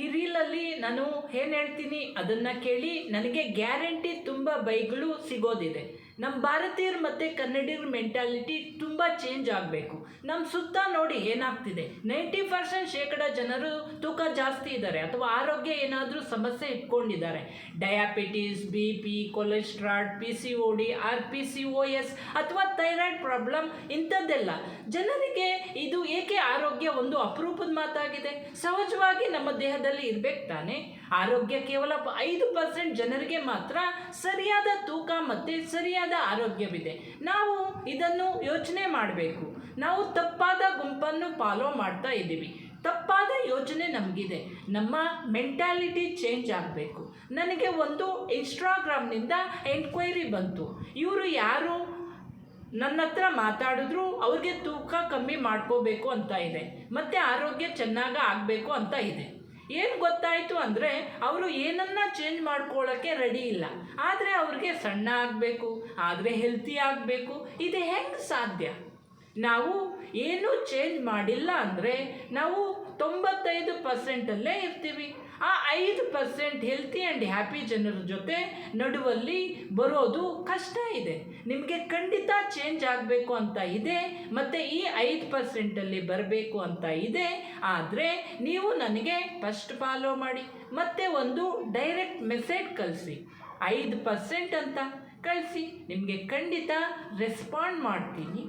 ಈ ರೀಲಲ್ಲಿ ನಾನು ಏನು ಹೇಳ್ತೀನಿ ಅದನ್ನು ಕೇಳಿ. ನನಗೆ ಗ್ಯಾರಂಟಿ ತುಂಬ ಬೈಗಳು ಸಿಗೋದಿದೆ. ನಮ್ಮ ಭಾರತೀಯರು ಮತ್ತು ಕನ್ನಡಿಗರ ಮೆಂಟಾಲಿಟಿ ತುಂಬ ಚೇಂಜ್ ಆಗಬೇಕು. ನಮ್ಮ ಸುತ್ತ ನೋಡಿ ಏನಾಗ್ತಿದೆ, 90% ಜನರು ತೂಕ ಜಾಸ್ತಿ ಇದ್ದಾರೆ ಅಥವಾ ಆರೋಗ್ಯ ಏನಾದರೂ ಸಮಸ್ಯೆ ಇಟ್ಕೊಂಡಿದ್ದಾರೆ. Diabetes, BP, cholesterol, PCOD, PCOS ಅಥವಾ ಥೈರಾಯ್ಡ್ ಪ್ರಾಬ್ಲಮ್, ಇಂಥದ್ದೆಲ್ಲ ಜನರಿಗೆ ಇದು ಏಕೆ ಆರೋಗ್ಯ ಒಂದು ಅಪರೂಪದ ಮಾತಾಗಿದೆ. ಸಹಜವಾಗಿ ನಮ್ಮ ದೇಹದಲ್ಲಿ ಇರಬೇಕು ತಾನೆ. ಆರೋಗ್ಯ ಕೇವಲ 5% ಜನರಿಗೆ ಮಾತ್ರ ಸರಿಯಾದ ತೂಕ ಮತ್ತು ಸರಿಯಾದ ಆರೋಗ್ಯವಿದೆ. ನಾವು ಇದನ್ನು ಯೋಚನೆ ಮಾಡಬೇಕು. ನಾವು ತಪ್ಪಾದ ಗುಂಪನ್ನು ಫಾಲೋ ಮಾಡ್ತಾ ಇದ್ದೀವಿ. ತಪ್ಪಾದ ಯೋಚನೆ ನಮಗಿದೆ. ನಮ್ಮ ಮೆಂಟಾಲಿಟಿ ಚೇಂಜ್ ಆಗಬೇಕು. ನನಗೆ ಒಂದು ಇನ್ಸ್ಟಾಗ್ರಾಮ್ನಿಂದ ಎನ್ಕ್ವೈರಿ ಬಂತು. ಇವರು ಯಾರು ನನ್ನ ಹತ್ರ ಮಾತಾಡಿದ್ರು ಅವ್ರಿಗೆ ತೂಕ ಕಮ್ಮಿ ಮಾಡ್ಕೋಬೇಕು ಅಂತ ಇದೆ ಮತ್ತು ಆರೋಗ್ಯ ಚೆನ್ನಾಗಿ ಆಗಬೇಕು ಅಂತ ಇದೆ. ಏನು ಗೊತ್ತಾಯಿತು ಅಂದರೆ ಅವರು ಏನನ್ನ ಚೇಂಜ್ ಮಾಡ್ಕೊಳ್ಳೋಕ್ಕೆ ರೆಡಿ ಇಲ್ಲ. ಆದರೆ ಅವ್ರಿಗೆ ಸಣ್ಣ ಆಗಬೇಕು, ಆದರೆ ಹೆಲ್ತಿ ಆಗಬೇಕು. ಇದು ಹೆಂಗೆ ಸಾಧ್ಯ? ನಾವು ಏನೂ ಚೇಂಜ್ ಮಾಡಿಲ್ಲ ಅಂದರೆ ನಾವು 95%ಅಲ್ಲೇ ಇರ್ತೀವಿ. ಆ 5% ಹೆಲ್ತಿ ಆ್ಯಂಡ್ ಹ್ಯಾಪಿ ಜನರ ಜೊತೆ ನಡುವಲ್ಲಿ ಬರೋದು ಕಷ್ಟ ಇದೆ. ನಿಮಗೆ ಖಂಡಿತ ಚೇಂಜ್ ಆಗಬೇಕು ಅಂತ ಇದೆ ಮತ್ತು ಈ 5%ಅಲ್ಲಿ ಬರಬೇಕು ಅಂತ ಇದೆ. ಆದರೆ ನೀವು ನನಗೆ ಫಸ್ಟ್ ಫಾಲೋ ಮಾಡಿ ಮತ್ತು ಒಂದು ಡೈರೆಕ್ಟ್ ಮೆಸೇಜ್ ಕಳಿಸಿ, 5% ಅಂತ ಕಳಿಸಿ. ನಿಮಗೆ ಖಂಡಿತ ರೆಸ್ಪಾಂಡ್ ಮಾಡ್ತೀನಿ.